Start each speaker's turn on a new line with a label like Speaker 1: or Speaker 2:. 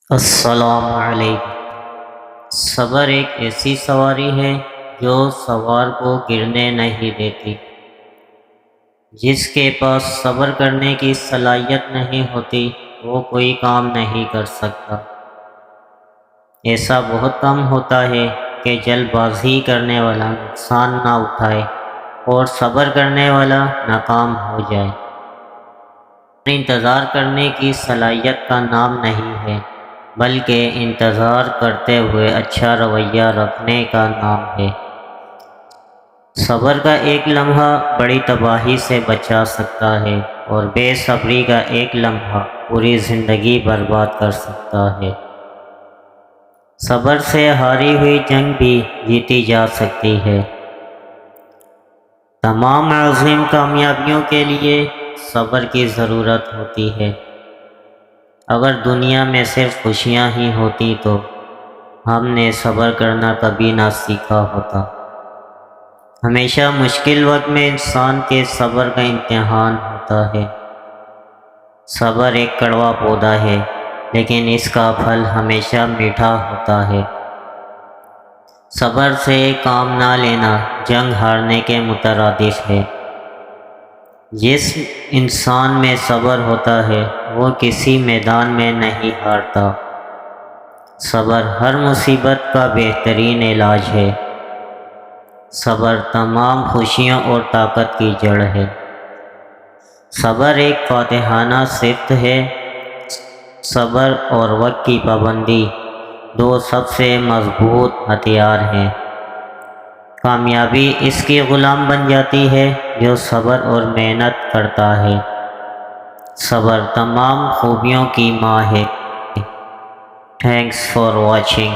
Speaker 1: السلام علیکم۔ صبر ایک ایسی سواری ہے جو سوار کو گرنے نہیں دیتی۔ جس کے پاس صبر کرنے کی صلاحیت نہیں ہوتی وہ کوئی کام نہیں کر سکتا۔ ایسا بہت کم ہوتا ہے کہ جلد بازی کرنے والا نقصان نہ اٹھائے اور صبر کرنے والا ناکام ہو جائے۔ انتظار کرنے کی صلاحیت کا نام نہیں ہے، بلکہ انتظار کرتے ہوئے اچھا رویہ رکھنے کا نام ہے۔ صبر کا ایک لمحہ بڑی تباہی سے بچا سکتا ہے اور بے صبری کا ایک لمحہ پوری زندگی برباد کر سکتا ہے۔ صبر سے ہاری ہوئی جنگ بھی جیتی جا سکتی ہے۔ تمام عظیم کامیابیوں کے لیے صبر کی ضرورت ہوتی ہے۔ اگر دنیا میں صرف خوشیاں ہی ہوتی تو ہم نے صبر کرنا کبھی نہ سیکھا ہوتا۔ ہمیشہ مشکل وقت میں انسان کے صبر کا امتحان ہوتا ہے۔ صبر ایک کڑوا پودا ہے، لیکن اس کا پھل ہمیشہ میٹھا ہوتا ہے۔ صبر سے کام نہ لینا جنگ ہارنے کے مترادف ہے۔ جس انسان میں صبر ہوتا ہے وہ کسی میدان میں نہیں ہارتا۔ صبر ہر مصیبت کا بہترین علاج ہے۔ صبر تمام خوشیوں اور طاقت کی جڑ ہے۔ صبر ایک فاتحانہ صفت ہے۔ صبر اور وقت کی پابندی دو سب سے مضبوط ہتھیار ہیں۔ کامیابی اس کی غلام بن جاتی ہے جو صبر اور محنت کرتا ہے۔ صبر تمام خوبیوں کی ماں ہے۔ Thanks for watching.